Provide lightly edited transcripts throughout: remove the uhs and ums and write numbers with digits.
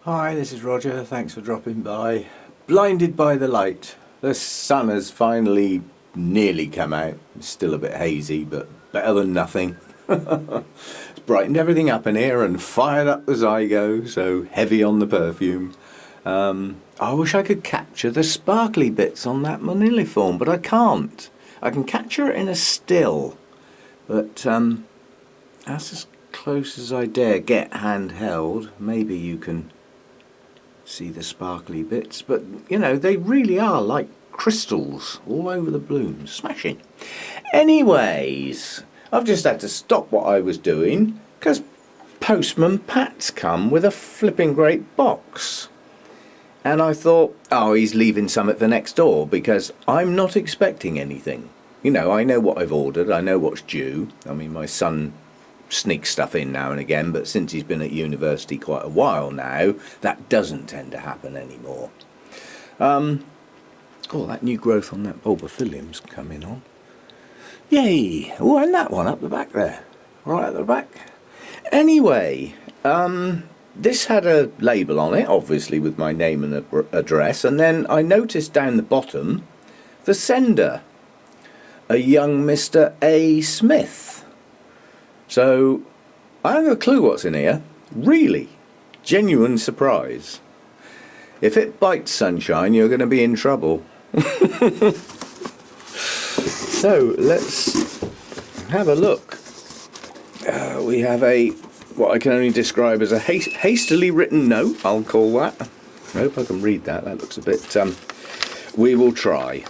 Hi, this is Roger. Thanks for dropping by. Blinded by the light. The sun has finally nearly come out. It's still a bit hazy, but better than nothing. It's brightened everything up in here and fired up the zygo, so heavy on the perfume. I wish I could capture the sparkly bits on that moniliform, but I can't. I can capture it in a still, but that's as close as I dare get handheld. Maybe you can see the sparkly bits, but you know, they really are like crystals all over the blooms. Smashing. Anyways, I've just had to stop what I was doing because Postman Pat's come with a flipping great box. And I thought, oh, he's leaving some at the next door because I'm not expecting anything. You know, I know what I've ordered, I know what's due. I mean, my son sneak stuff in now and again, but since he's been at university quite a while now, that doesn't tend to happen anymore. Oh, that new growth on that Bulbophyllum's coming on. Yay! Oh, and that one up the back there. Right at the back. Anyway, this had a label on it, obviously with my name and address, and then I noticed down the bottom the sender, a young Mr. A. Smith. So, I haven't a clue what's in here. Really. Genuine surprise. If it bites sunshine, you're going to be in trouble. So, let's have a look. We have what I can only describe as a hastily written note, I'll call that. I hope I can read that. That looks a bit... we will try.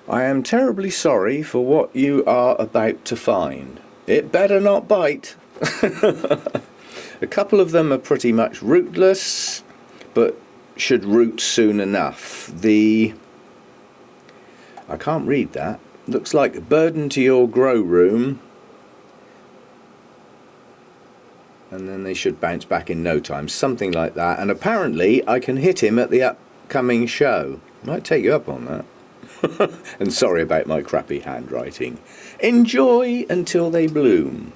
I am terribly sorry for what you are about to find. It better not bite. A couple of them are pretty much rootless, but should root soon enough. I can't read that. Looks like a burden to your grow room. And then they should bounce back in no time. Something like that. And apparently I can hit him at the upcoming show. Might take you up on that. And sorry about my crappy handwriting. Enjoy until they bloom.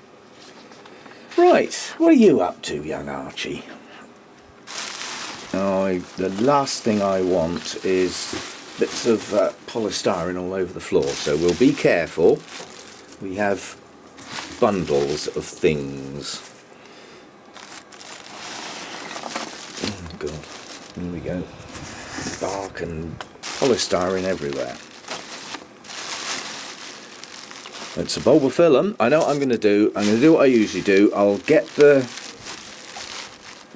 Right, what are you up to, young Archie? Oh, the last thing I want is bits of polystyrene all over the floor, so we'll be careful. We have bundles of things. Oh God, here we go. Bark and polystyrene everywhere. It's a Bulbophyllum. I know what I'm going to do. I'm going to do what I usually do. I'll get the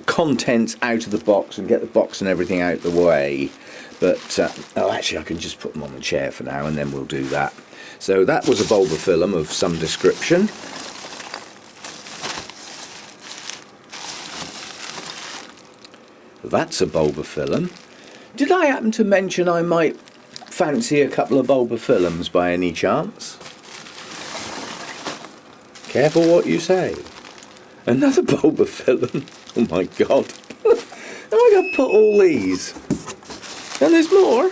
contents out of the box and get the box and everything out of the way. But, actually I can just put them on the chair for now and then we'll do that. So that was a Bulbophyllum of some description. That's a Bulbophyllum. Did I happen to mention I might fancy a couple of Bulbophyllums by any chance? Careful what you say. Another Bulbophyllum. Oh my God. Have I got to put all these? And there's more.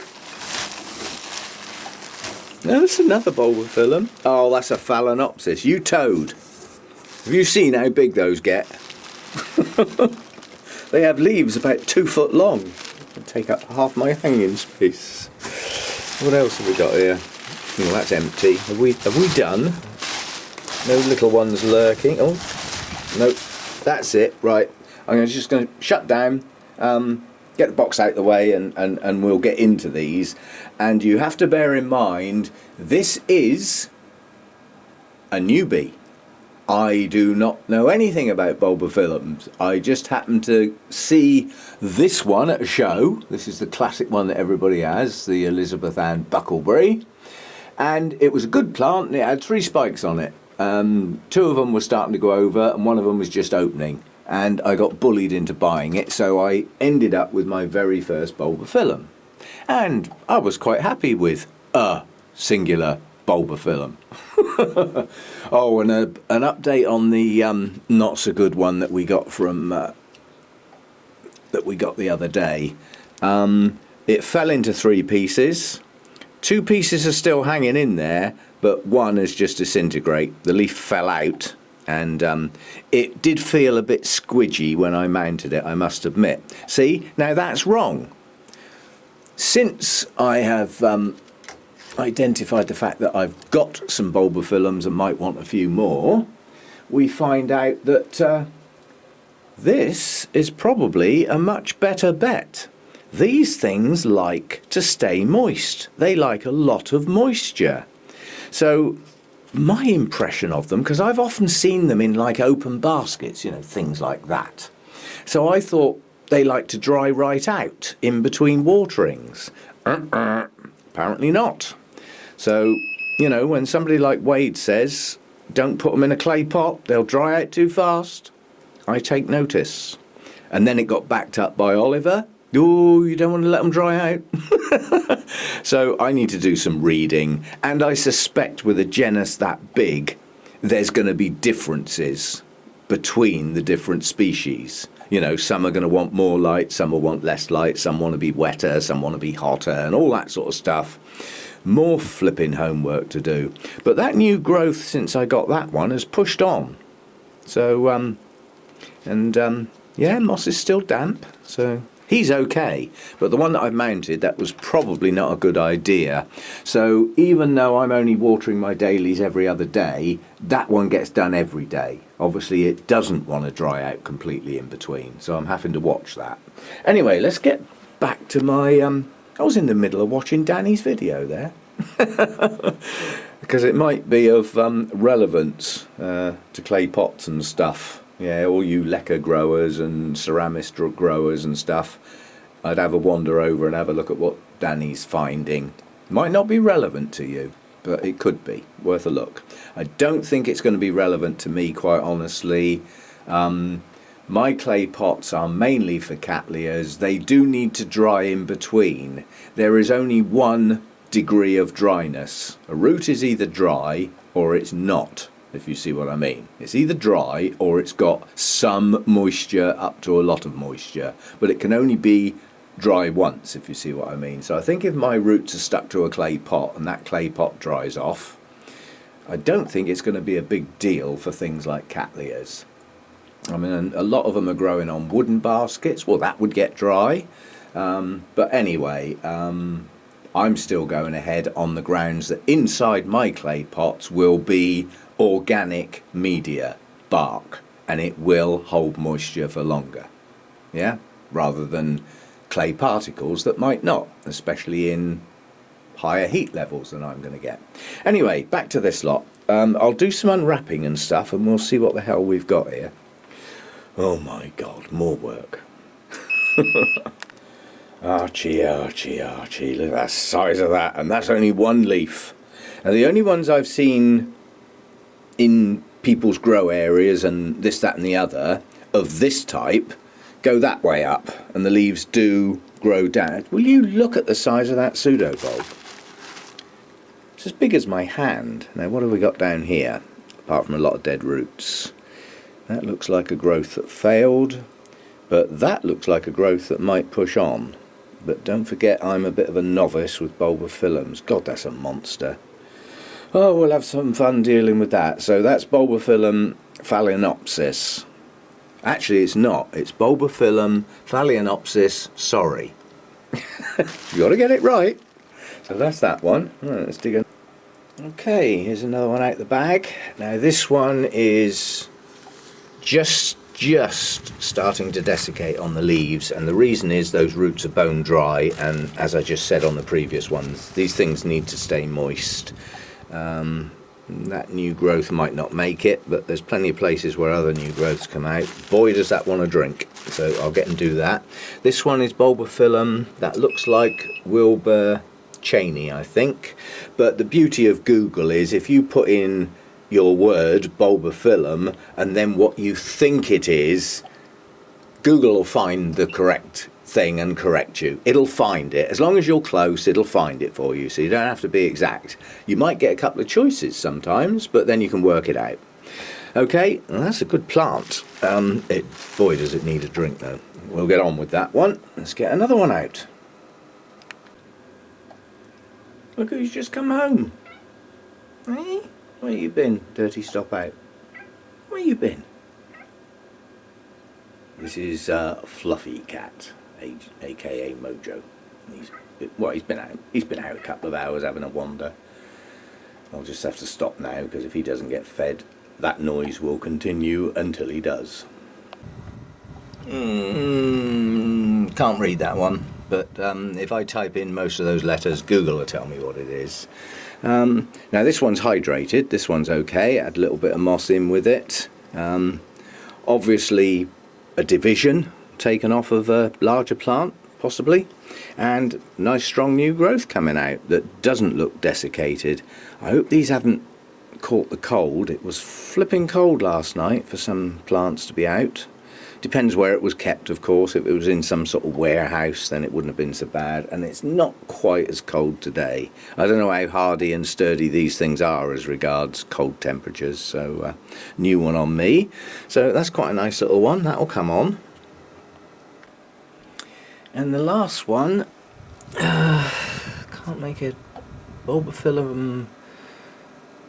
No, that's another Bulbophyllum. Oh, that's a Phalaenopsis. You toad. Have you seen how big those get? They have leaves about 2 foot long. They take up half my hanging space. What else have we got here? Oh, that's empty. Have we done? No little ones lurking. Oh, no, that's it. Right, I'm just going to shut down, get the box out the way, and we'll get into these. And you have to bear in mind, this is a newbie. I do not know anything about Bulbophyllums. I just happened to see this one at a show. This is the classic one that everybody has, the Elizabeth Ann Buckleberry. And it was a good plant and it had 3 spikes on it. 2 of them were starting to go over and 1 of them was just opening. And I got bullied into buying it, so I ended up with my very first Bulbophyllum. And I was quite happy with a singular Bulbophyllum. Oh, and an update on the not so good one that we got from the other day. It fell into 3 pieces. 2 pieces are still hanging in there, but 1 has just disintegrated. The leaf fell out, And it did feel a bit squidgy when I mounted it, I must admit. See, now that's wrong. Since I have identified the fact that I've got some Bulbophyllums and might want a few more, we find out that this is probably a much better bet. These things like to stay moist. They like a lot of moisture. So my impression of them, because I've often seen them in like open baskets, you know, things like that. So I thought they like to dry right out in between waterings. Apparently not. So, you know, when somebody like Wade says, don't put them in a clay pot, they'll dry out too fast, I take notice. And then it got backed up by Oliver. Oh, you don't want to let them dry out. So I need to do some reading, and I suspect with a genus that big, there's going to be differences between the different species. You know, some are going to want more light, some will want less light, some want to be wetter, some want to be hotter, and all that sort of stuff. More flipping homework to do. But that new growth since I got that one has pushed on. So, yeah, moss is still damp, so he's okay. But the one that I've mounted, that was probably not a good idea. So even though I'm only watering my dailies every other day, that one gets done every day. Obviously it doesn't want to dry out completely in between, so I'm having to watch that. Anyway, let's get back to my... I was in the middle of watching Danny's video there. Because it might be of relevance to clay pots and stuff. Yeah, all you leca growers and ceramist growers and stuff, I'd have a wander over and have a look at what Danny's finding. Might not be relevant to you, but it could be worth a look. I don't think it's going to be relevant to me, quite honestly. My clay pots are mainly for cattleyas. They do need to dry in between. There is only one degree of dryness. A root is either dry or it's not, if you see what I mean. It's either dry or it's got some moisture up to a lot of moisture, but it can only be dry once, if you see what I mean. So I think if my roots are stuck to a clay pot and that clay pot dries off, I don't think it's going to be a big deal for things like cattleyas. I mean, a lot of them are growing on wooden baskets. Well, that would get dry. But anyway, I'm still going ahead on the grounds that inside my clay pots will be organic media, bark, and it will hold moisture for longer. Yeah? Rather than clay particles that might not, especially in higher heat levels than I'm going to get. Anyway, back to this lot. I'll do some unwrapping and stuff, and we'll see what the hell we've got here. Oh my God, more work. Archie, Archie, Archie, look at the size of that, and that's only one leaf. Now the only ones I've seen in people's grow areas and this, that and the other of this type go that way up, and the leaves do grow down. Will you look at the size of that pseudobulb? It's as big as my hand. Now what have we got down here, apart from a lot of dead roots? That looks like a growth that failed, but that looks like a growth that might push on. But don't forget, I'm a bit of a novice with Bulbophyllums. God, that's a monster. Oh, we'll have some fun dealing with that. So that's Bulbophyllum phalaenopsis. Actually, it's not. It's Bulbophyllum phalaenopsis, sorry. You got to get it right. So that's that one. Right, let's dig in. Okay, here's another one out the bag. Now this one is just starting to desiccate on the leaves, and the reason is those roots are bone dry, and as I just said on the previous ones, these things need to stay moist. That new growth might not make it, but there's plenty of places where other new growths come out. Boy, does that want a drink, so I'll get and do that. This one is Bulbophyllum. That looks like Wilbur Cheney, I think, but the beauty of Google is if you put in your word Bulbophyllum and then what you think it is, Google will find the correct thing and correct you. It'll find it. As long as you're close, it'll find it for you, so you don't have to be exact. You might get a couple of choices sometimes, but then you can work it out. Okay, well, that's a good plant. Boy, does it need a drink though. We'll get on with that one. Let's get another one out. Look who's just come home. Hey? Where you been, dirty stop out? Where you been? This is Fluffy Cat, aka Mojo. He's been out. He's been out a couple of hours having a wander. I'll just have to stop now because if he doesn't get fed, that noise will continue until he does. Can't read that one, but if I type in most of those letters, Google will tell me what it is. Now this one's hydrated. This one's okay. Add a little bit of moss in with it. Obviously, a division taken off of a larger plant, possibly, and nice strong new growth coming out that doesn't look desiccated. I hope these haven't caught the cold. It was flipping cold last night for some plants to be out. Depends where it was kept, of course. If it was in some sort of warehouse, then it wouldn't have been so bad, and it's not quite as cold today. I don't know how hardy and sturdy these things are as regards cold temperatures, so new one on me. So that's quite a nice little one. That'll come on. And the last one, can't make it, Bulbophyllum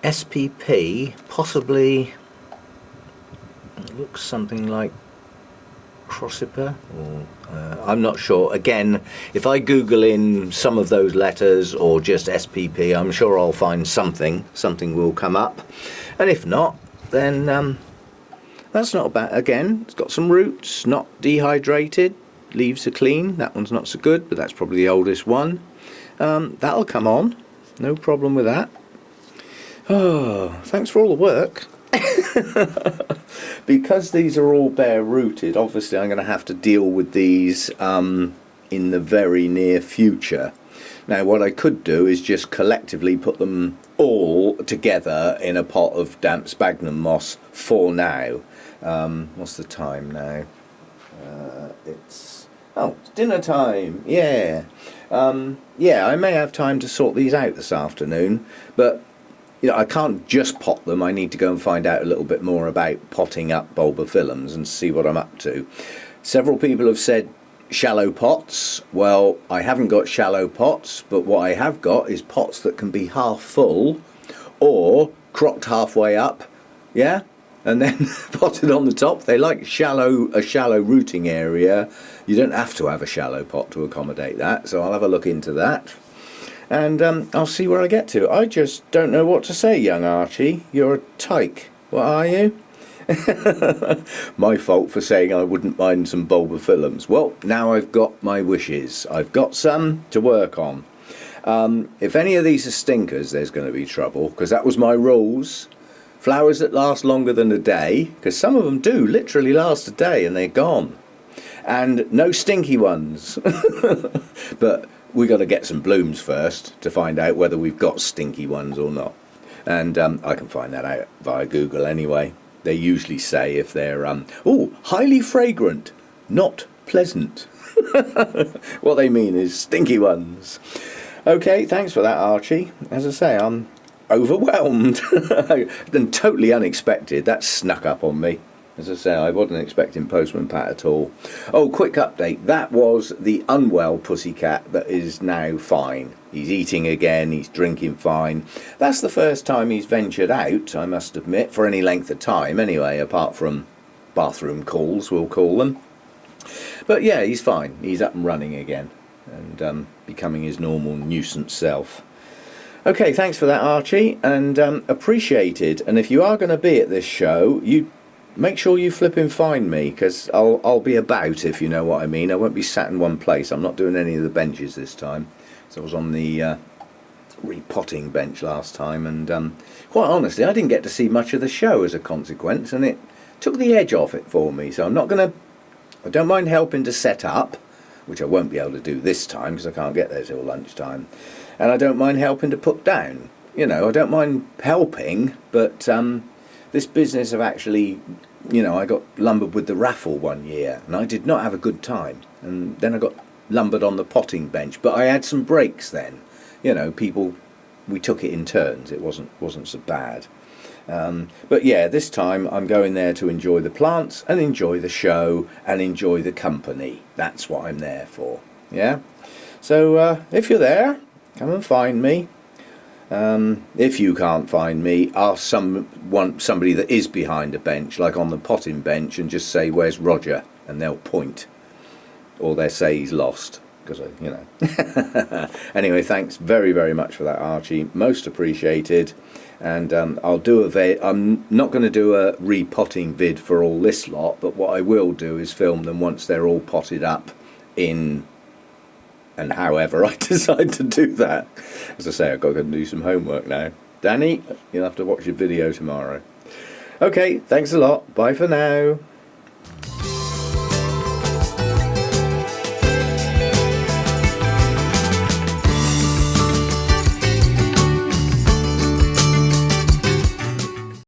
SPP, possibly, it looks something like crassipes, or I'm not sure. Again, if I Google in some of those letters or just SPP, I'm sure I'll find something will come up, and if not, then that's not bad. Again, it's got some roots, not dehydrated, leaves are clean. That one's not so good, but that's probably the oldest one. That'll come on, no problem with that. Oh, thanks for all the work. Because these are all bare rooted, obviously I'm going to have to deal with these in the very near future. Now what I could do is just collectively put them all together in a pot of damp sphagnum moss for now. What's the time now? It's dinner time. Yeah. Yeah, I may have time to sort these out this afternoon, but you know, I can't just pot them. I need to go and find out a little bit more about potting up Bulbophyllums and see what I'm up to. Several people have said shallow pots. Well, I haven't got shallow pots, but what I have got is pots that can be half full or crocked halfway up, yeah, and then potted on the top. They like a shallow rooting area. You don't have to have a shallow pot to accommodate that, so I'll have a look into that. And I'll see where I get to. I just don't know what to say, young Archie. You're a tyke. What are you? My fault for saying I wouldn't mind some Bulbophyllums. Well, now I've got my wishes. I've got some to work on. If any of these are stinkers, there's going to be trouble, because that was my rules. Flowers that last longer than a day, because some of them do literally last a day and they're gone. And no stinky ones. But we got to get some blooms first to find out whether we've got stinky ones or not. And I can find that out via Google anyway. They usually say if they're highly fragrant, not pleasant. What they mean is stinky ones. Okay, thanks for that, Archie. As I say, I'm overwhelmed and totally unexpected. That snuck up on me. As I say, I wasn't expecting Postman Pat at all. Oh, quick update. That was the unwell pussycat that is now fine. He's eating again, he's drinking fine. That's the first time he's ventured out, I must admit, for any length of time anyway, apart from bathroom calls, we'll call them. But yeah, he's fine. He's up and running again and becoming his normal nuisance self. Okay, thanks for that, Archie, and appreciated. And if you are going to be at this show, you make sure you flipping find me, because I'll be about, if you know what I mean. I won't be sat in one place. I'm not doing any of the benches this time. So I was on the repotting bench last time, and quite honestly, I didn't get to see much of the show as a consequence, and it took the edge off it for me. So I don't mind helping to set up, which I won't be able to do this time because I can't get there till lunchtime. And I don't mind helping to put down. You know, I don't mind helping, but this business of actually, you know, I got lumbered with the raffle one year and I did not have a good time. And then I got lumbered on the potting bench, but I had some breaks then. You know, we took it in turns. It wasn't so bad. But yeah, this time I'm going there to enjoy the plants and enjoy the show and enjoy the company. That's what I'm there for. Yeah. So if you're there, come and find me. If you can't find me, ask somebody that is behind a bench, like on the potting bench, and just say, "Where's Roger?" and they'll point, or they'll say he's lost, because you know. Anyway, thanks very, very much for that, Archie. Most appreciated. And I'll do a vid. I'm not going to do a repotting vid for all this lot, but what I will do is film them once they're all potted up in, and however I decide to do that. As I say, I've got to go and do some homework now. Danny, you'll have to watch your video tomorrow. Okay, thanks a lot. Bye for now.